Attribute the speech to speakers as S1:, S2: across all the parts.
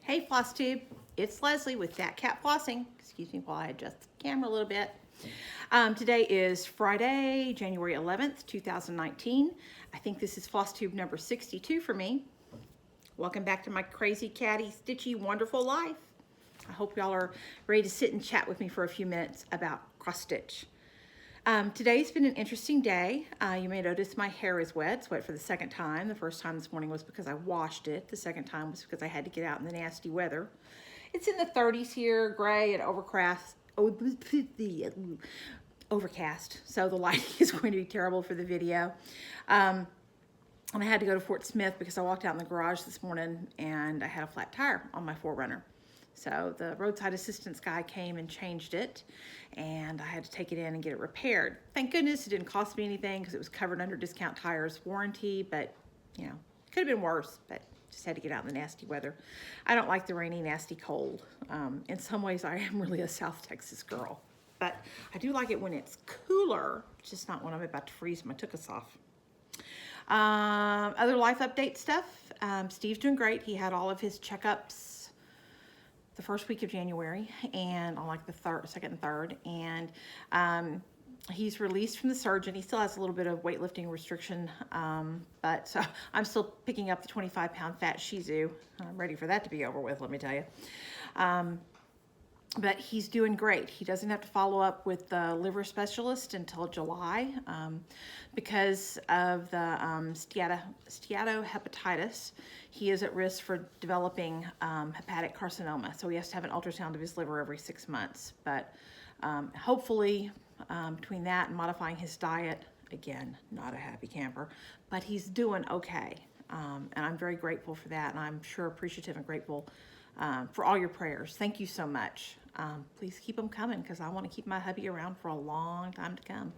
S1: Hey FlossTube, it's Leslie with That Cat Flossing. Excuse me while I adjust the camera a little bit. Today is Friday, January 11th, 2019. I think this is FlossTube number 62 for me. Welcome back to my crazy, catty, stitchy, wonderful life. I hope y'all are ready to sit and chat with me for a few minutes about cross stitch. Today's been an interesting day. You may notice my hair is wet. It's wet for the second time. The first time this morning was because I washed it. The second time was because I had to get out in the nasty weather. It's in the 30s here, gray and overcast. So the lighting is going to be terrible for the video. And I had to go to Fort Smith because I walked out in the garage this morning and I had a flat tire on my 4Runner. So the roadside assistance guy came and changed it, and I had to take it in and get it repaired. Thank goodness it didn't cost me anything because it was covered under Discount Tires warranty, but you know, it could have been worse, but just had to get out in the nasty weather. I don't like the rainy, nasty cold. In some ways, I am really a South Texas girl, but I do like it when it's cooler, just not when I'm about to freeze my tuchus off. Other life update stuff. Steve's doing great. He had all of his checkups the first week of January, and on like the second and third, and he's released from the surgeon. He still has a little bit of weightlifting restriction, but so I'm still picking up the 25-pound fat Shih Tzu. I'm ready for that to be over with, let me tell you. But he's doing great. He doesn't have to follow up with the liver specialist until July because of the steatohepatitis. He is at risk for developing hepatic carcinoma, so he has to have an ultrasound of his liver every 6 months. But hopefully, between that and modifying his diet, again, not a happy camper, but he's doing okay. And I'm very grateful for that, and I'm sure appreciative and grateful for all your prayers. Thank you so much. Please keep them coming because I want to keep my hubby around for a long time to come.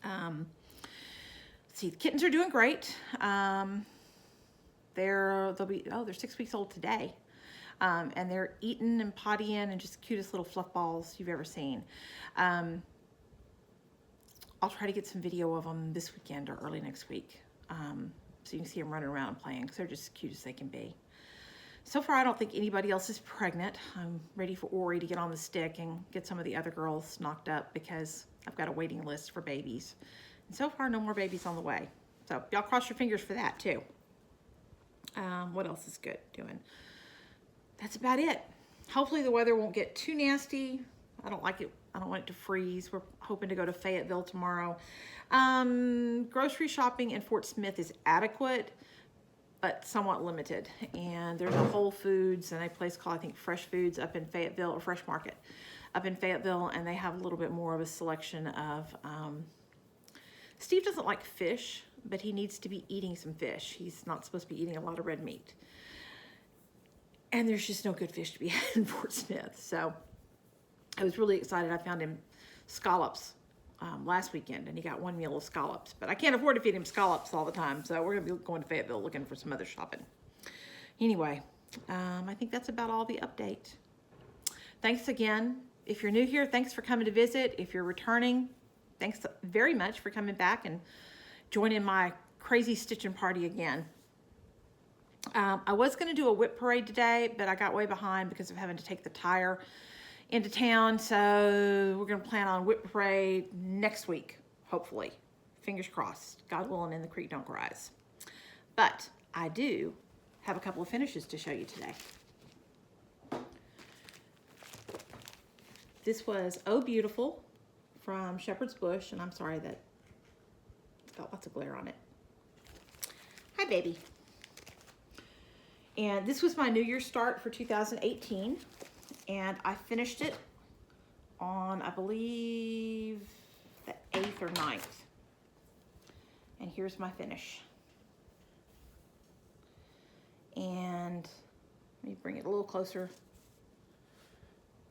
S1: Let's see, the kittens are doing great. They're 6 weeks old today. And they're eating and pottying and just the cutest little fluff balls you've ever seen. I'll try to get some video of them this weekend or early next week. So you can see them running around and playing because they're just as cute as they can be. So far, I don't think anybody else is pregnant. I'm ready for Ori to get on the stick and get some of the other girls knocked up because I've got a waiting list for babies. And so far, no more babies on the way. So y'all cross your fingers for that too. What else is good doing? That's about it. Hopefully the weather won't get too nasty. I don't like it. I don't want it to freeze. We're hoping to go to Fayetteville tomorrow. Grocery shopping in Fort Smith is adequate, but somewhat limited. And there's a Whole Foods and a place called, I think, Fresh Foods up in Fayetteville, or Fresh Market up in Fayetteville, and they have a little bit more of a selection of, Steve doesn't like fish, but he needs to be eating some fish. He's not supposed to be eating a lot of red meat. And there's just no good fish to be had in Fort Smith. So I was really excited. I found him scallops last weekend, and he got one meal of scallops, but I can't afford to feed him scallops all the time, so we're gonna be going to Fayetteville looking for some other shopping. Anyway, I think that's about all the update. Thanks again. If you're new here, thanks for coming to visit. If you're returning, thanks very much for coming back and joining my crazy stitching party again. I was gonna do a whip parade today, but I got way behind because of having to take the tire into town, so we're gonna plan on whip parade next week, hopefully. Fingers crossed, God willing, and the creek don't rise. But I do have a couple of finishes to show you today. This was Oh Beautiful from Shepherd's Bush, and I'm sorry that it's got lots of glare on it. Hi, baby. And this was my New Year's start for 2018. And I finished it on, I believe, the 8th or 9th. And here's my finish. And let me bring it a little closer.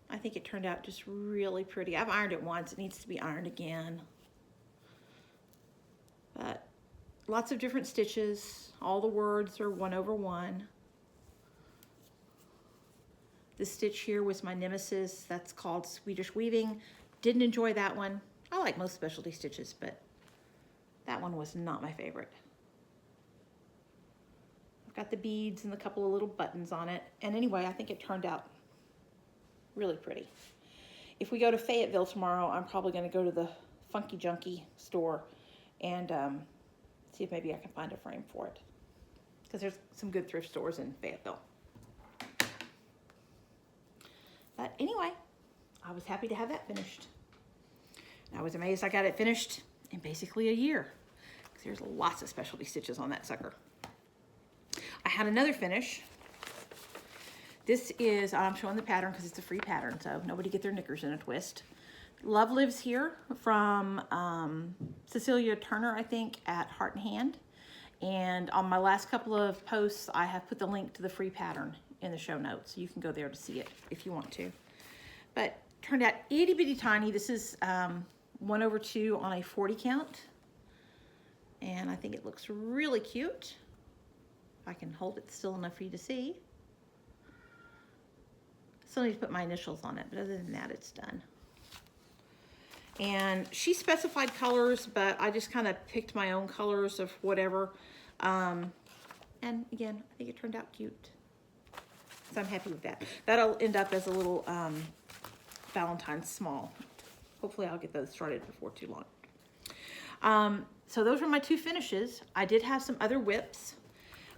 S1: I think it turned out just really pretty. I've ironed it once. It needs to be ironed again. But lots of different stitches. All the words are 1/1. This stitch here was my nemesis. That's called Swedish Weaving. Didn't enjoy that one. I like most specialty stitches, but that one was not my favorite. got the beads and a couple of little buttons on it. And anyway, I think it turned out really pretty. If we go to Fayetteville tomorrow, I'm probably going to go to the Funky Junky store and see if maybe I can find a frame for it. Because there's some good thrift stores in Fayetteville. But anyway, I was happy to have that finished. I was amazed I got it finished in basically a year. Because there's lots of specialty stitches on that sucker. I had another finish. This is, I'm showing the pattern because it's a free pattern, so nobody get their knickers in a twist. Love Lives Here from Cecilia Turner, I think, at Heart and Hand. And on my last couple of posts, I have put the link to the free pattern in the show notes. So you can go there to see it if you want to. But turned out itty bitty tiny. This is 1/2 on a 40 count. And I think it looks really cute. If I can hold it still enough for you to see. Still need to put my initials on it, but other than that, it's done. And she specified colors, but I just kind of picked my own colors of whatever. And again, I think it turned out cute. So I'm happy with that. That'll end up as a little Valentine's small. Hopefully I'll get those started before too long. So those were my 2 finishes. I did have some other whips.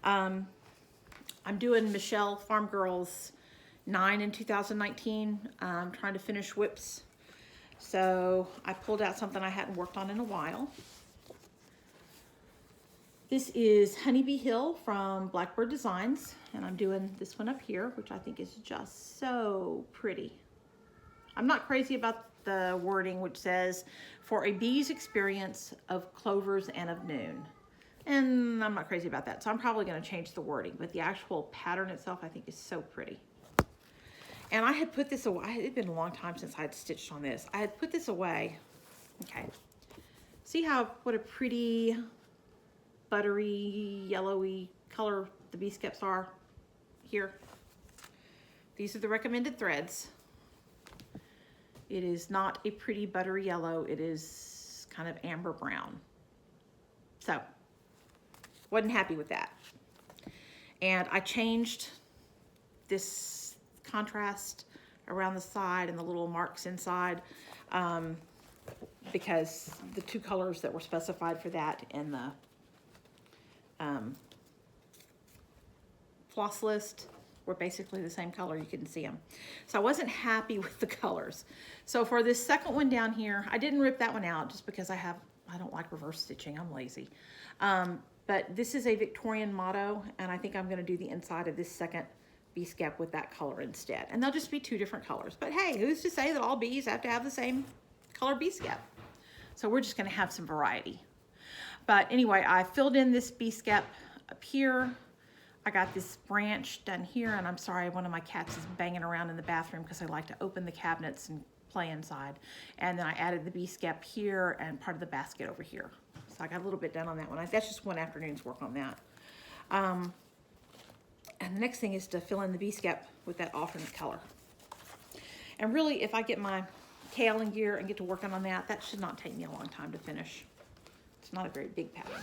S1: I'm doing Michelle Farm Girls 9 in 2019. I'm trying to finish whips. So I pulled out something I hadn't worked on in a while. This is Honeybee Hill from Blackbird Designs, and I'm doing this one up here, which I think is just so pretty. I'm not crazy about the wording, which says, for a bee's experience of clovers and of noon. And I'm not crazy about that, so I'm probably going to change the wording, but the actual pattern itself I think is so pretty. And I had put this away. It had been a long time since I had stitched on this. I had put this away. Okay. See what a pretty buttery, yellowy color the bee skeps are here. These are the recommended threads. It is not a pretty buttery yellow. It is kind of amber brown. So, wasn't happy with that. And I changed this contrast around the side and the little marks inside because the 2 colors that were specified for that in the floss list were basically the same color. You couldn't see them. So I wasn't happy with the colors. So for this second one down here, I didn't rip that one out just because I don't like reverse stitching. I'm lazy. But this is a Victorian motto, and I think I'm going to do the inside of this second bee skep with that color instead. And they'll just be 2 different colors. But hey, who's to say that all bees have to have the same color bee skep? So we're just going to have some variety. But anyway, I filled in this bee skep up here. I got this branch done here, and I'm sorry, one of my cats is banging around in the bathroom because I like to open the cabinets and play inside. And then I added the bee skep here and part of the basket over here. So I got a little bit done on that one. That's just one afternoon's work on that. And the next thing is to fill in the bee skep with that alternate color. And really, if I get my tail in gear and get to working on that, that should not take me a long time to finish. It's not a very big pattern.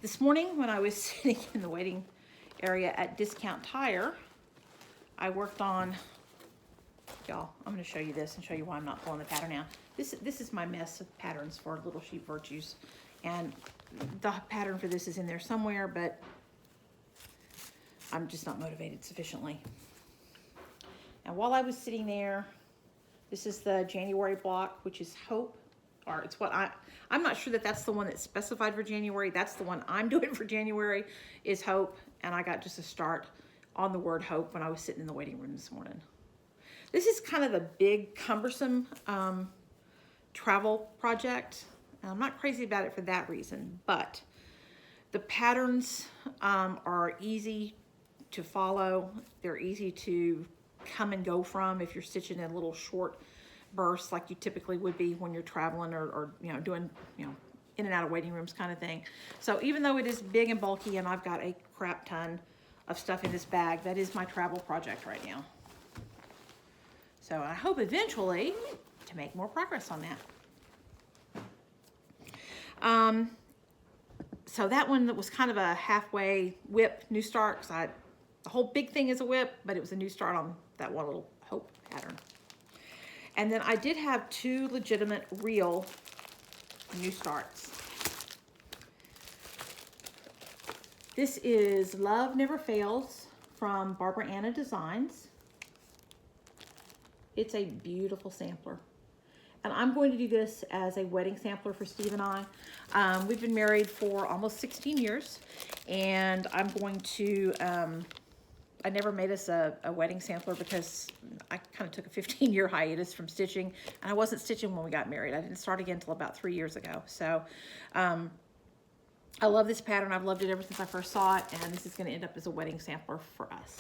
S1: This morning when I was sitting in the waiting area at Discount Tire, I worked on, y'all, I'm going to show you this and show you why I'm not pulling the pattern out. This is my mess of patterns for Little Sheep Virtues. And the pattern for this is in there somewhere, but I'm just not motivated sufficiently. And while I was sitting there, this is the January block, which is Hope, or it's what I'm not sure that that's the one that's specified for January. That's the one I'm doing for January is Hope. And I got just a start on the word Hope when I was sitting in the waiting room this morning. This is kind of a big, cumbersome travel project. And I'm not crazy about it for that reason, but the patterns are easy to follow. They're easy to come and go from if you're stitching in little short bursts like you typically would be when you're traveling or doing in and out of waiting rooms kind of thing. So even though it is big and bulky and I've got a crap ton of stuff in this bag, that is my travel project right now. So I hope eventually to make more progress on that. So that one was kind of a halfway whip, new start, because the whole big thing is a whip, but it was a new start on that one little hope pattern. And then I did have 2 legitimate real new starts. This is Love Never Fails from Barbara Anna Designs. It's a beautiful sampler. And I'm going to do this as a wedding sampler for Steve and I. We've been married for almost 16 years, and I'm going to, I never made us a wedding sampler because I kind of took a 15-year hiatus from stitching, and I wasn't stitching when we got married. I didn't start again until about 3 years ago. So I love this pattern. I've loved it ever since I first saw it, and this is going to end up as a wedding sampler for us.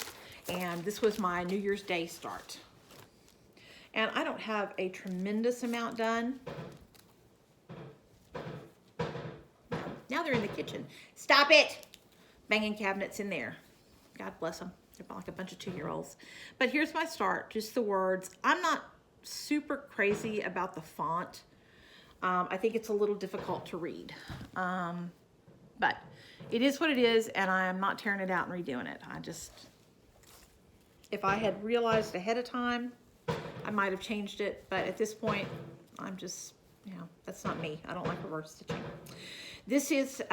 S1: And this was my New Year's Day start. And I don't have a tremendous amount done. Now they're in the kitchen. Stop it! Banging cabinets in there. God bless them. They're like a bunch of 2-year-olds. But here's my start, just the words. I'm not super crazy about the font. I think it's a little difficult to read. But it is what it is, and I am not tearing it out and redoing it. If I had realized ahead of time, I might have changed it, but at this point, I'm just, that's not me. I don't like reverse stitching. This is,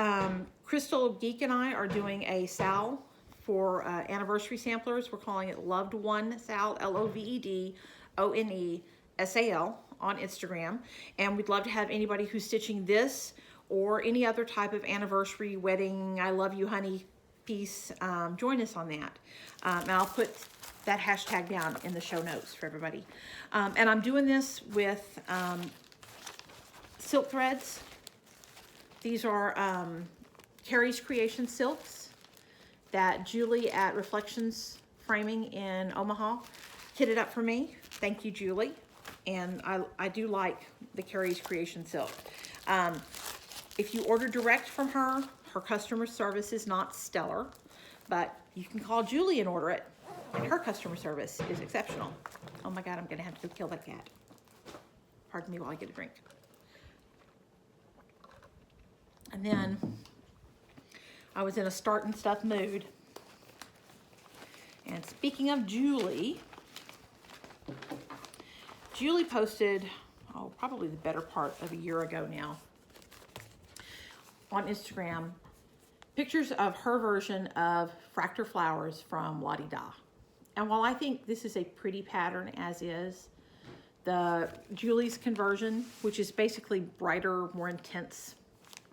S1: Crystal Geek and I are doing a SAL for anniversary samplers. We're calling it Loved One SAL, LOVEDONESAL on Instagram. And we'd love to have anybody who's stitching this or any other type of anniversary, wedding, I love you, honey piece, join us on that. And I'll put that hashtag down in the show notes for everybody. And I'm doing this with silk threads. These are Carrie's Creation silks that Julie at Reflections Framing in Omaha kitted up for me. Thank you, Julie. And I do like the Carrie's Creation silk. If you order direct from her, her customer service is not stellar, but you can call Julie and order it. And her customer service is exceptional. Oh my God, I'm gonna have to go kill that cat. Pardon me while I get a drink. And then I was in a start and stuff mood. And speaking of Julie, Julie posted, probably the better part of a year ago now, on Instagram, pictures of her version of Fractur Flowers from La Di Da. And while I think this is a pretty pattern as is, the Julie's conversion, which is basically brighter, more intense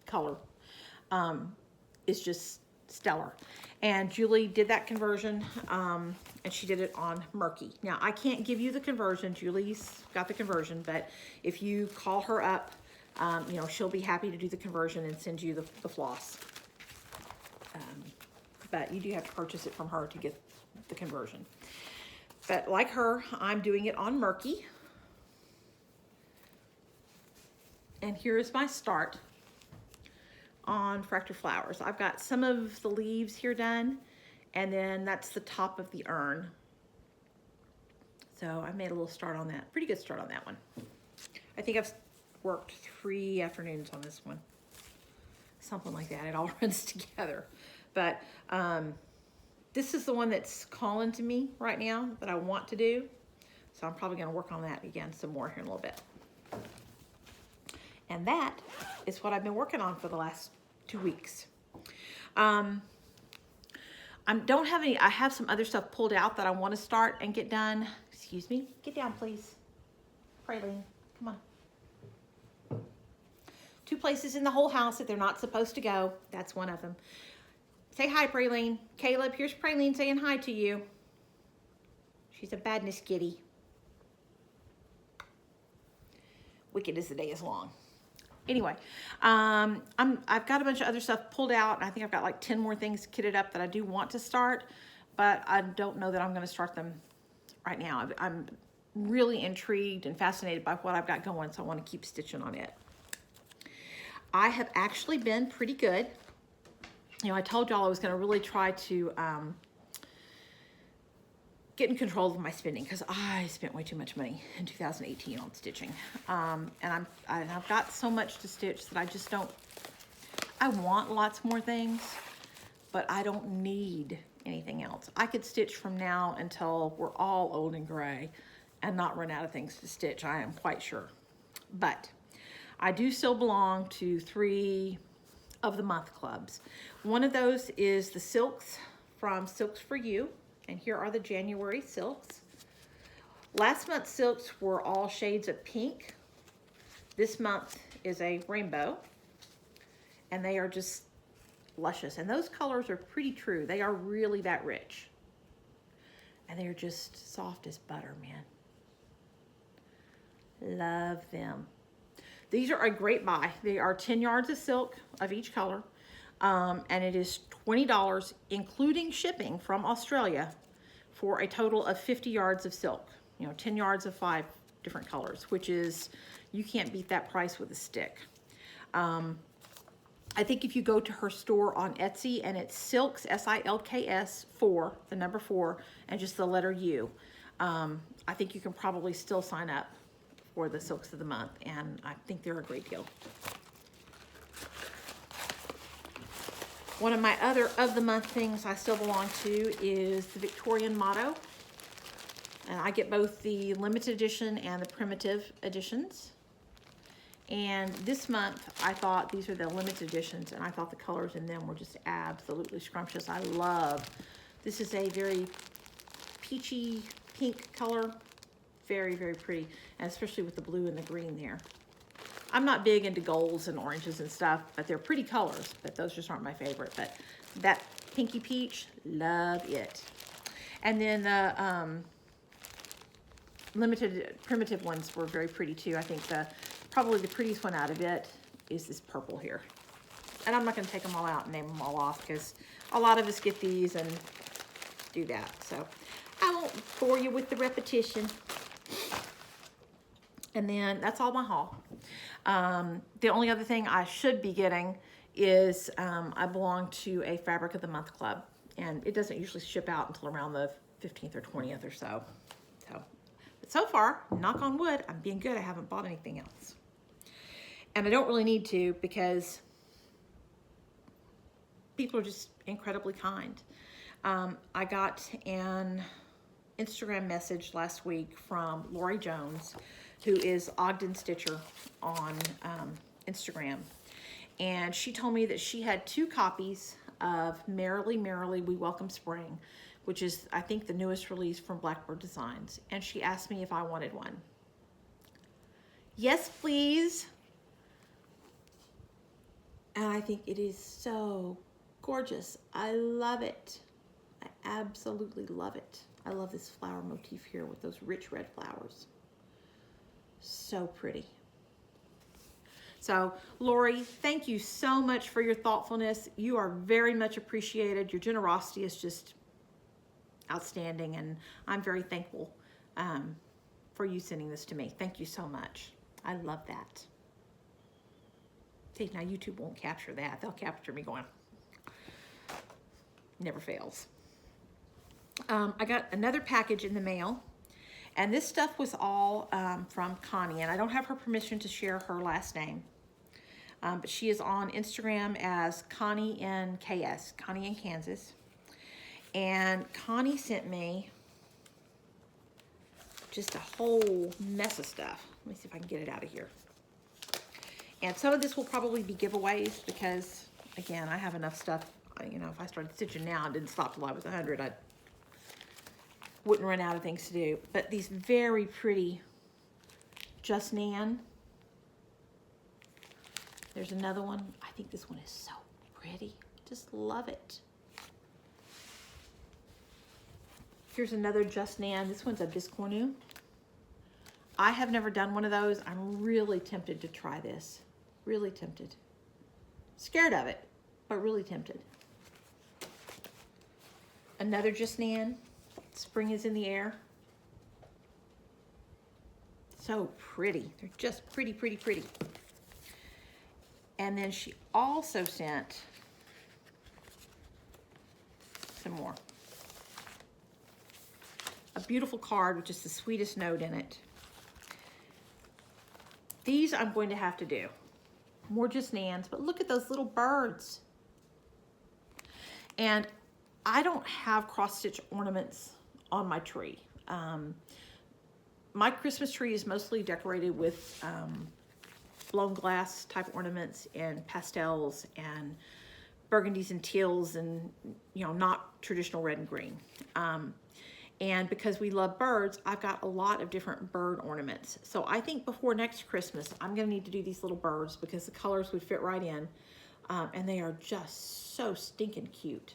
S1: color, is just stellar. And Julie did that conversion, and she did it on Murky. Now, I can't give you the conversion. Julie's got the conversion, but if you call her up, she'll be happy to do the conversion and send you the floss. But you do have to purchase it from her to get the conversion. But like her, I'm doing it on Murky. And here is my start on Fractur Flowers. I've got some of the leaves here done, and then that's the top of the urn. So I made a little start on that. Pretty good start on that one. I think I've worked 3 afternoons on this one. Something like that. It all runs together. But this is the one that's calling to me right now that I want to do. So I'm probably going to work on that again some more here in a little bit. And that is what I've been working on for the last 2 weeks. I have some other stuff pulled out that I want to start and get done. Excuse me. Get down, please. Praline, come on. 2 places in the whole house that they're not supposed to go. That's one of them. Say hi, Praline. Caleb, here's Praline saying hi to you. She's a badness kitty. Wicked as the day is long. Anyway, I've got a bunch of other stuff pulled out. I think I've got like 10 more things kitted up that I do want to start, but I don't know that I'm going to start them right now. I'm really intrigued and fascinated by what I've got going, so I want to keep stitching on it. I have actually been pretty good. I told y'all I was going to really try to get in control of my spending because I spent way too much money in 2018 on stitching. And I've got so much to stitch that I I want lots more things, but I don't need anything else. I could stitch from now until we're all old and gray and not run out of things to stitch, I am quite sure. But I do still belong to 3 of the month clubs. One of those is the silks from Silks for You, and here are the January silks. Last month's silks were all shades of pink. This month is a rainbow, and they are just luscious. And those colors are pretty true. They are really that rich. And they are just soft as butter, man. Love them. These are a great buy. They are 10 yards of silk of each color. And it is $20, including shipping from Australia, for a total of 50 yards of silk. You know, 10 yards of 5 different colors, which is, you can't beat that price with a stick. I think if you go to her store on Etsy, and it's Silks, S-I-L-K-S, 4, the number 4, and just the letter U, I think you can probably still sign up for the Silks of the Month, and I think they're a great deal. One of my other of the month things I still belong to is the Victorian Motto. And I get both the limited edition and the primitive editions. And this month, I thought these are the limited editions, and I thought the colors in them were just absolutely scrumptious. I love, this is a very peachy pink color. Very, very pretty, and especially with the blue and the green there. I'm not big into golds and oranges and stuff, but they're pretty colors, but those just aren't my favorite. But that pinky peach, love it. And then the limited primitive ones were very pretty too. I think probably the prettiest one out of it is this purple here. And I'm not going to take them all out and name them all off, because a lot of us get these and do that. So I won't bore you with the repetition. And then that's all my haul. The only other thing I should be getting is I belong to a Fabric of the Month club, and it doesn't usually ship out until around the 15th or 20th or so. But so far, knock on wood, I'm being good. I haven't bought anything else. And I don't really need to, because people are just incredibly kind. I got an Instagram message last week from Lori Jones, who is Ogden Stitcher on Instagram. And she told me that she had 2 copies of Merrily, Merrily, We Welcome Spring, which is, I think, the newest release from Blackbird Designs. And she asked me if I wanted one. Yes, please. And I think it is so gorgeous. I love it. I absolutely love it. I love this flower motif here with those rich red flowers. So pretty. So, Lori, thank you so much for your thoughtfulness. You are very much appreciated. Your generosity is just outstanding, and I'm very thankful for you sending this to me. Thank you so much. I love that. See, now YouTube won't capture that. They'll capture me going, never fails. I got another package in the mail, and this stuff was all from Connie, and I don't have her permission to share her last name, but she is on Instagram as Connie in KS, Connie in Kansas. And Connie sent me just a whole mess of stuff. Let me see if I can get it out of here. And some of this will probably be giveaways, because, again, I have enough stuff. You know, if I started stitching now and didn't stop till I was 100, I wouldn't run out of things to do. But these very pretty Just Nan. There's another one. I think this one is so pretty. Just love it. Here's another Just Nan. This one's a Biscornu. I have never done one of those. I'm really tempted to try this. Really tempted. Scared of it, but really tempted. Another Just Nan. Spring is in the air. So pretty. They're just pretty, pretty, pretty. And then she also sent some more. A beautiful card with just the sweetest note in it. These I'm going to have to do. more just Nans, but look at those little birds. And I don't have cross stitch ornaments on my tree. My Christmas tree is mostly decorated with blown glass type ornaments and pastels and burgundies and teals and, you know, not traditional red and green. And because we love birds, I've got a lot of different bird ornaments. So I think before next Christmas, I'm gonna need to do these little birds because the colors would fit right in. And they are just so stinking cute.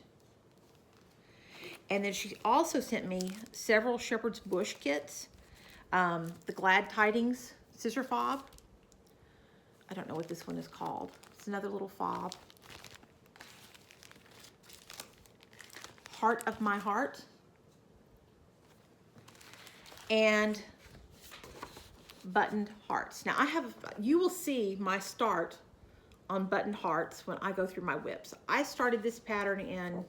S1: And then she also sent me several Shepherd's Bush kits. The Glad Tidings scissor fob. I don't know what this one is called. It's another little fob. Heart of My Heart. And buttoned hearts. Now you will see my start on buttoned hearts when I go through my whips. I started this pattern in,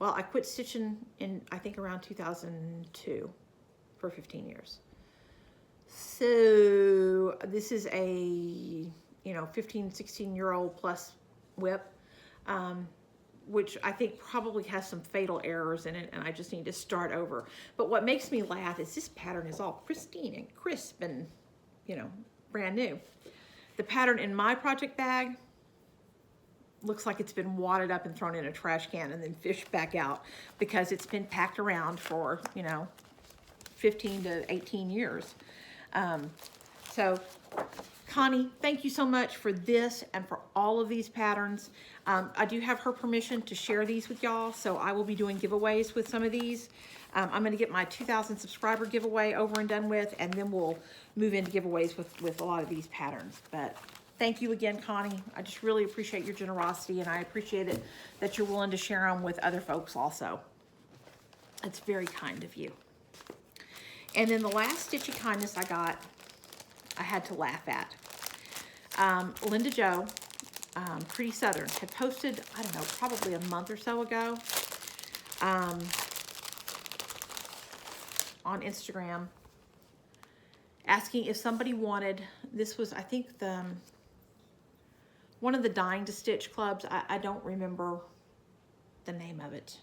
S1: well, I quit stitching in, I think, around 2002 for 15 years. So this is a, you know, 15, 16-year-old plus whip, which I think probably has some fatal errors in it, and I just need to start over. But what makes me laugh is this pattern is all pristine and crisp and, you know, brand new. The pattern in my project bag looks like it's been wadded up and thrown in a trash can and then fished back out because it's been packed around for, you know, 15 to 18 years. So Connie, thank you so much for this and for all of these patterns. I do have her permission to share these with y'all, so I will be doing giveaways with some of these. I'm going to get my 2,000 subscriber giveaway over and done with, and then we'll move into giveaways with a lot of these patterns. But thank you again, Connie. I just really appreciate your generosity, and I appreciate it that you're willing to share them with other folks also. It's very kind of you. And then the last Stitchy Kindness I got, I had to laugh at. Linda Jo, Pretty Southern, had posted, I don't know, probably a month or so ago on Instagram asking if somebody wanted, this was, I think, one of the Dying to Stitch clubs. I don't remember the name of it.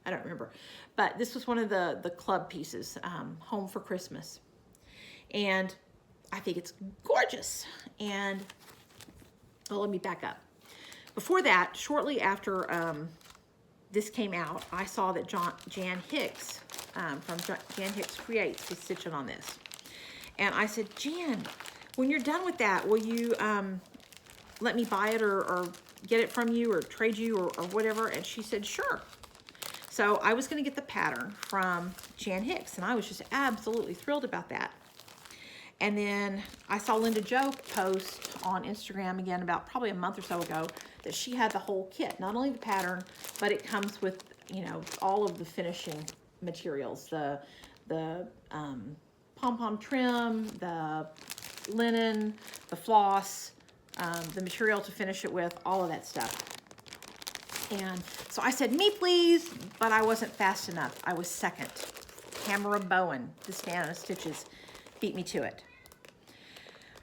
S1: I don't remember, but this was one of the club pieces, Home for Christmas. And I think it's gorgeous. And, well, let me back up. Before that, shortly after this came out, I saw that Jan Hicks from Jan Hicks Creates is stitching on this. And I said, Jan, when you're done with that, will you let me buy it or get it from you or trade you or whatever? And she said, sure. So I was going to get the pattern from Jan Hicks, and I was just absolutely thrilled about that. And then I saw Linda Jo post on Instagram again about probably a month or so ago that she had the whole kit, not only the pattern, but it comes with, you know, all of the finishing materials, the pom-pom trim, the linen, the floss, the material to finish it with, all of that stuff. And so I said, me please, but I wasn't fast enough. I was second. Tamara Bowen, this fan of stitches, beat me to it.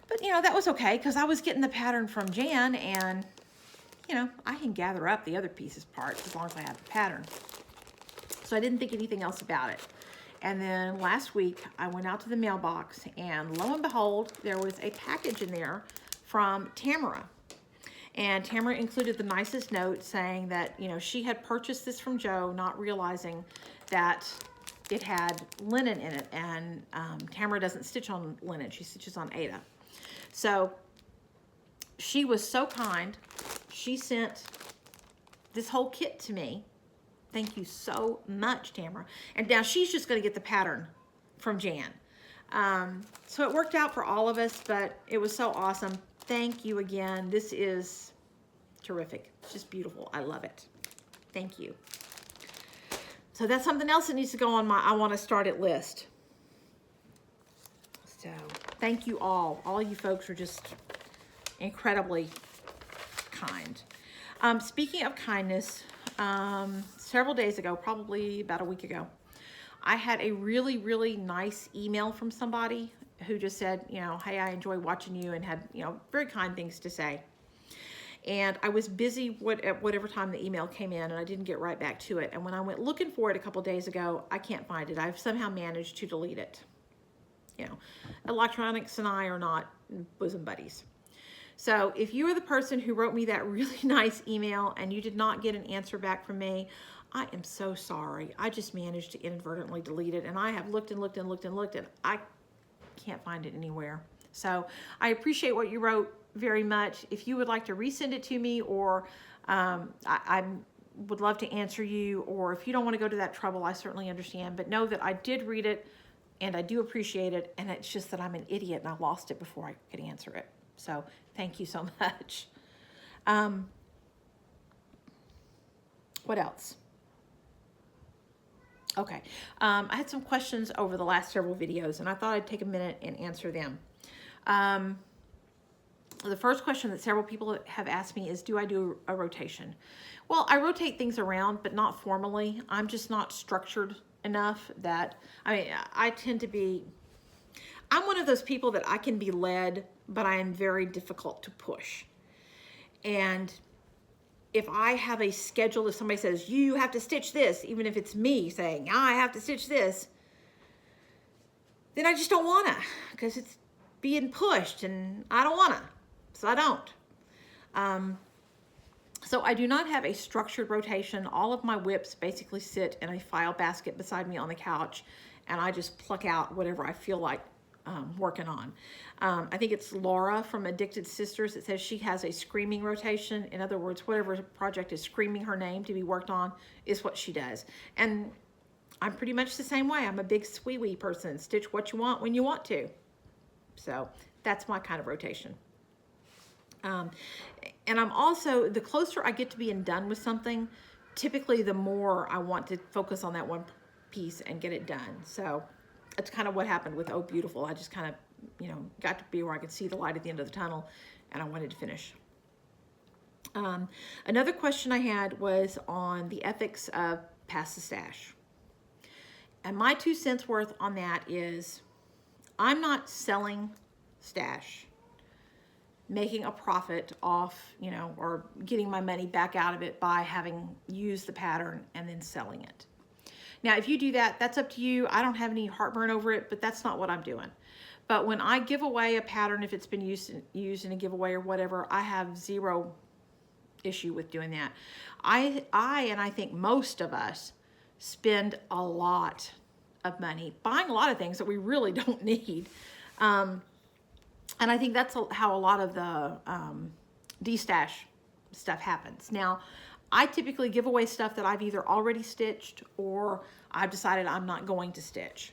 S1: But, you know, that was okay because I was getting the pattern from Jan, and, you know, I can gather up the other pieces parts as long as I have the pattern. So I didn't think anything else about it. And then last week, I went out to the mailbox, and lo and behold, there was a package in there from Tamara. And Tamara included the nicest note saying that, you know, she had purchased this from Joe, not realizing that it had linen in it. And Tamara doesn't stitch on linen. She stitches on Aida. So she was so kind. She sent this whole kit to me. Thank you so much, Tamara. And now she's just going to get the pattern from Jan. So it worked out for all of us, but it was so awesome. Thank you again. This is terrific. It's just beautiful. I love it. Thank you. So that's something else that needs to go on my I want to start it list. So thank you all. All you folks are just incredibly kind. Speaking of kindness, several days ago, probably about a week ago, I had a really, really nice email from somebody who just said, you know, hey, I enjoy watching you, and had, you know, very kind things to say. And I was busy at whatever time the email came in, and I didn't get right back to it. And when I went looking for it a couple days ago, I can't find it. I've somehow managed to delete it. You know, electronics and I are not bosom buddies. So if you are the person who wrote me that really nice email and you did not get an answer back from me, I am so sorry. I just managed to inadvertently delete it, and I have looked and looked and looked and looked, and I can't find it anywhere. So I appreciate what you wrote very much. If you would like to resend it to me, or I would love to answer you, or if you don't want to go to that trouble, I certainly understand. But know that I did read it, and I do appreciate it, and it's just that I'm an idiot and I lost it before I could answer it. So thank you so much. What else? Okay, I had some questions over the last several videos, and I thought I'd take a minute and answer them. The first question that several people have asked me is, do I do a rotation? Well, I rotate things around, but not formally. I'm just not structured enough that, I mean, I tend to be, I'm one of those people that I can be led, but I am very difficult to push. And if I have a schedule, if somebody says, you have to stitch this, even if it's me saying, I have to stitch this, then I just don't wanna, because it's being pushed and I don't wanna, so I don't. So I do not have a structured rotation. All of my whips basically sit in a file basket beside me on the couch, and I just pluck out whatever I feel like working on. I think it's Laura from Addicted Sisters that says she has a screaming rotation. In other words, whatever project is screaming her name to be worked on is what she does. And I'm pretty much the same way. I'm a big squee-wee person. Stitch what you want when you want to. So that's my kind of rotation. And I'm also, the closer I get to being done with something, typically the more I want to focus on that one piece and get it done. So that's kind of what happened with Oh Beautiful. I just kind of, you know, got to be where I could see the light at the end of the tunnel, and I wanted to finish. Another question I had was on the ethics of pass the stash. And my 2 cents worth on that is, I'm not selling stash, making a profit off, you know, or getting my money back out of it by having used the pattern and then selling it. Now, if you do that, that's up to you. I don't have any heartburn over it, but that's not what I'm doing. But when I give away a pattern, if it's been used in a giveaway or whatever, I have zero issue with doing that. I and I think most of us spend a lot of money buying a lot of things that we really don't need. And I think that's how a lot of the de-stash stuff happens. Now, I typically give away stuff that I've either already stitched or I've decided I'm not going to stitch.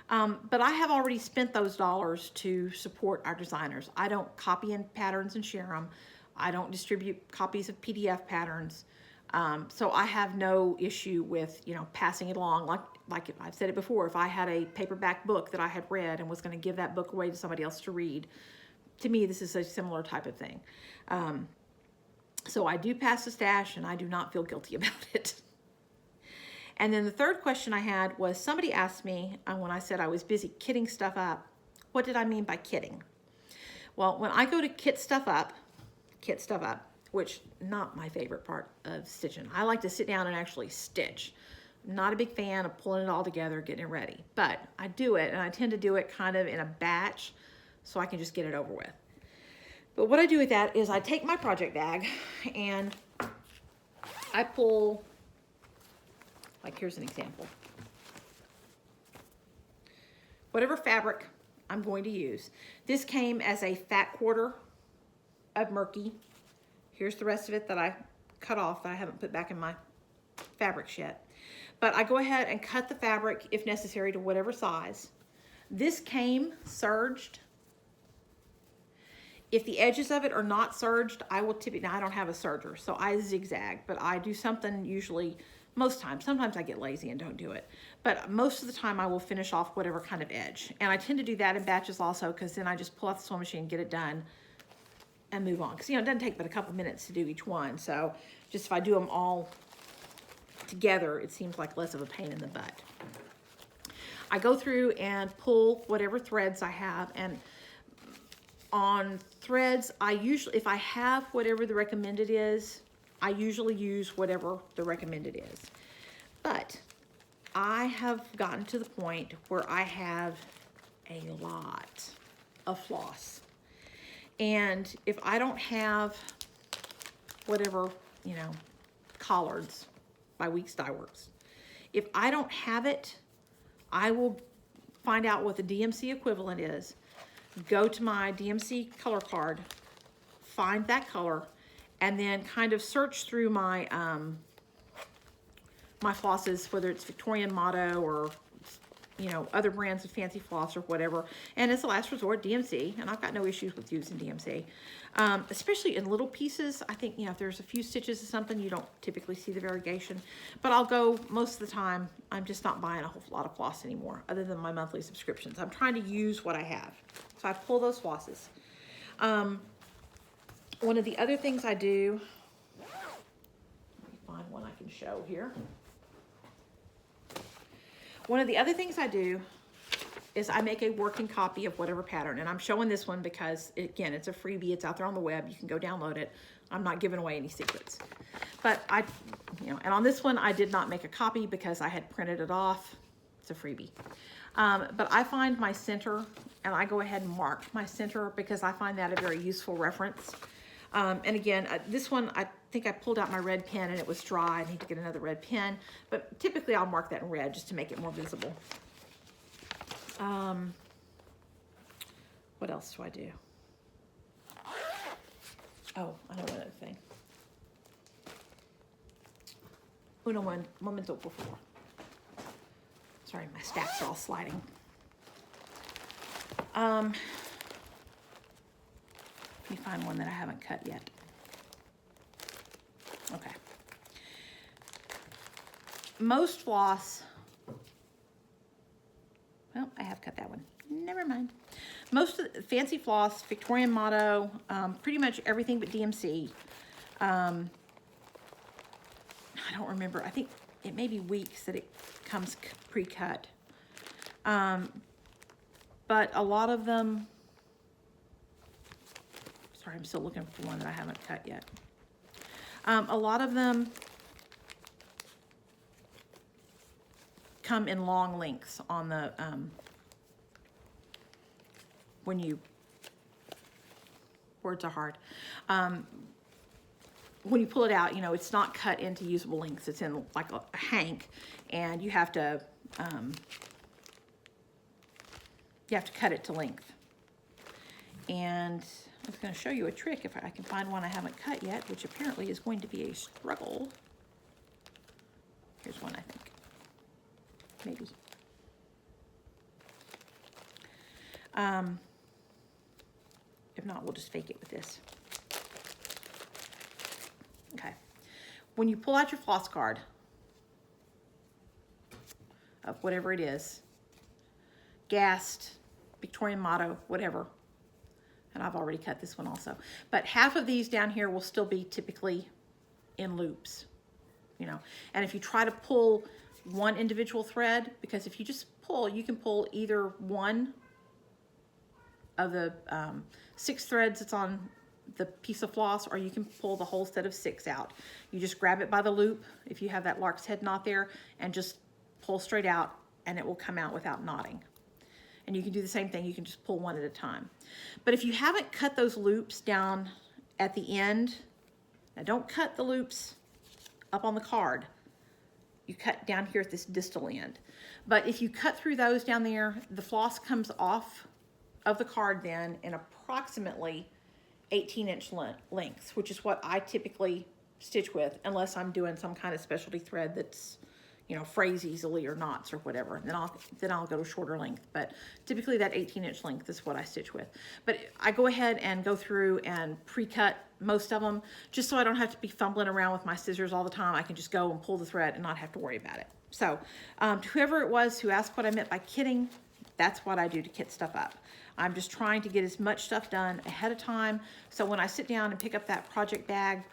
S1: But I have already spent those dollars to support our designers. I don't copy in patterns and share them. I don't distribute copies of PDF patterns. So I have no issue with, you know, passing it along. Like I've said it before, if I had a paperback book that I had read and was going to give that book away to somebody else to read, to me, this is a similar type of thing. So I do pass the stash, and I do not feel guilty about it. And then the third question I had was, somebody asked me when I said I was busy kitting stuff up, what did I mean by kitting? Well, when I go to kit stuff up, which not my favorite part of stitching. I like to sit down and actually stitch. I'm not a big fan of pulling it all together, getting it ready, but I do it, and I tend to do it kind of in a batch so I can just get it over with. But what I do with that is I take my project bag and I pull, like here's an example. Whatever fabric I'm going to use. This came as a fat quarter of Murky. Here's the rest of it that I cut off that I haven't put back in my fabrics yet. But I go ahead and cut the fabric, if necessary, to whatever size. This came serged. If the edges of it are not serged, I will tip it. Now, I don't have a serger, so I zigzag, but I do something usually, most times. Sometimes I get lazy and don't do it. But most of the time, I will finish off whatever kind of edge. And I tend to do that in batches also, because then I just pull out the sewing machine, get it done, and move on. Because, you know, it doesn't take but a couple minutes to do each one. So just if I do them all together, it seems like less of a pain in the butt. I go through and pull whatever threads I have, and on threads, I usually, if I have whatever the recommended is, I usually use whatever the recommended is. But I have gotten to the point where I have a lot of floss. And if I don't have whatever, you know, collards by Weeks Dye Works, if I don't have it, I will find out what the DMC equivalent is, go to my DMC color card, find that color, and then kind of search through my my flosses, whether it's Victorian Motto or, you know, other brands of fancy floss or whatever. And as a last resort, DMC, and I've got no issues with using DMC. Especially in little pieces. I think, you know, if there's a few stitches or something, you don't typically see the variegation. But I'll go, most of the time, I'm just not buying a whole lot of floss anymore, other than my monthly subscriptions. I'm trying to use what I have. So I pull those flosses. One of the other things I do, let me find one I can show here. One of the other things I do is I make a working copy of whatever pattern. And I'm showing this one because, again, it's a freebie. It's out there on the web. You can go download it. I'm not giving away any secrets. But and on this one, I did not make a copy because I had printed it off. It's a freebie. But I find my center, and I go ahead and mark my center because I find that a very useful reference. And again, this one, I think I pulled out my red pen and it was dry. I need to get another red pen, but typically I'll mark that in red just to make it more visible. What else do I do? Oh, I know one other thing. Un momento por favor. Sorry, my stacks are all sliding. Let me find one that I haven't cut yet. Okay. Most floss, well, I have cut that one. Never mind. Most of the fancy floss, Victorian Motto, pretty much everything but DMC. I don't remember. I think it may be Weeks that it comes pre-cut. But a lot of them, sorry, I'm still looking for one that I haven't cut yet. A lot of them come in long lengths on the, words are hard. When you pull it out, you know, it's not cut into usable lengths. It's in like a hank, and you have to cut it to length. And I was going to show you a trick if I can find one I haven't cut yet, which apparently is going to be a struggle. Here's one, I think. Maybe. If not, we'll just fake it with this. Okay. When you pull out your floss card of whatever it is, Gast, Victorian Motto, whatever, and I've already cut this one also, but half of these down here will still be typically in loops, you know. And if you try to pull one individual thread, because if you just pull, you can pull either one of the 6 threads that's on the piece of floss, or you can pull the whole set of 6 out. You just grab it by the loop if you have that lark's head knot there, and just pull straight out, and it will come out without knotting. And you can do the same thing. You can just pull one at a time. But if you haven't cut those loops down at the end, now don't cut the loops up on the card. You cut down here at this distal end. But if you cut through those down there, the floss comes off of the card then in approximately 18-inch lengths, which is what I typically stitch with, unless I'm doing some kind of specialty thread that's, you know, frays easily or knots or whatever. Then I'll go to shorter length. But typically that 18-inch length is what I stitch with. But I go ahead and go through and pre-cut most of them, just so I don't have to be fumbling around with my scissors all the time. I can just go and pull the thread and not have to worry about it. So to whoever it was who asked what I meant by kitting, that's what I do to kit stuff up. I'm just trying to get as much stuff done ahead of time, so when I sit down and pick up that project bag,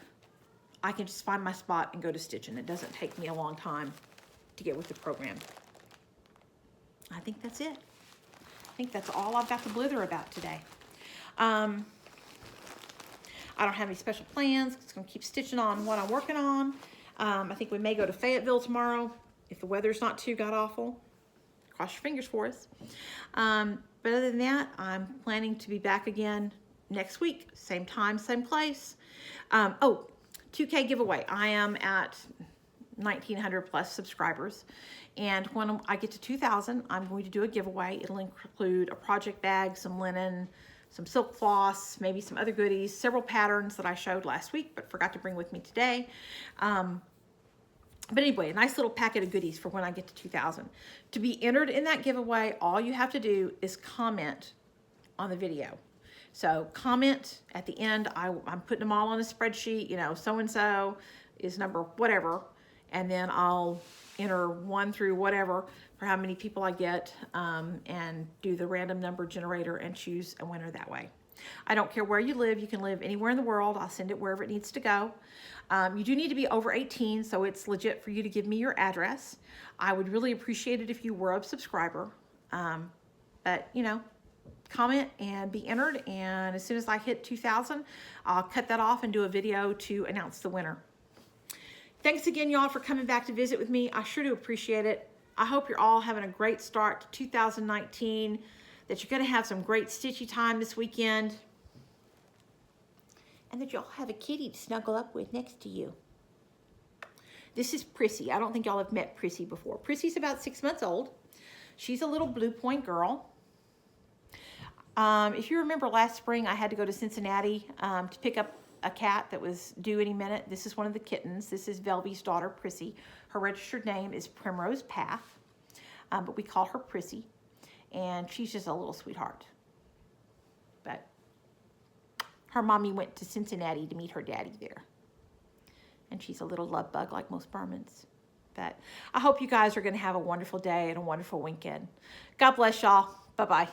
S1: I can just find my spot and go to stitching. It doesn't take me a long time to get with the program. I think that's it. I think that's all I've got to blither about today. I don't have any special plans. Just gonna keep stitching on what I'm working on. I think we may go to Fayetteville tomorrow if the weather's not too god-awful. Cross your fingers for us. But other than that, I'm planning to be back again next week. Same time, same place. Oh, 2K giveaway. I am at 1,900 plus subscribers. And when I get to 2,000, I'm going to do a giveaway. It'll include a project bag, some linen, some silk floss, maybe some other goodies, several patterns that I showed last week but forgot to bring with me today. But anyway, a nice little packet of goodies for when I get to 2,000. To be entered in that giveaway, all you have to do is comment on the video. So comment at the end. I'm putting them all on a spreadsheet, you know, so-and-so is number whatever, and then I'll enter 1 through whatever for how many people I get, and do the random number generator and choose a winner that way. I don't care where you live. You can live anywhere in the world. I'll send it wherever it needs to go. You do need to be over 18, so it's legit for you to give me your address. I would really appreciate it if you were a subscriber. But, you know, comment and be entered, and as soon as I hit 2,000, I'll cut that off and do a video to announce the winner. Thanks again, y'all, for coming back to visit with me. I sure do appreciate it. I hope you're all having a great start to 2019, that you're going to have some great stitchy time this weekend, and that y'all have a kitty to snuggle up with next to you. This is Prissy. I don't think y'all have met Prissy before. Prissy's about 6 months old. She's a little Blue Point girl. If you remember last spring, I had to go to Cincinnati to pick up a cat that was due any minute. This is one of the kittens. This is Velvy's daughter, Prissy. Her registered name is Primrose Path, but we call her Prissy, and she's just a little sweetheart. But her mommy went to Cincinnati to meet her daddy there, and she's a little love bug like most Burmans. But I hope you guys are going to have a wonderful day and a wonderful weekend. God bless y'all. Bye-bye.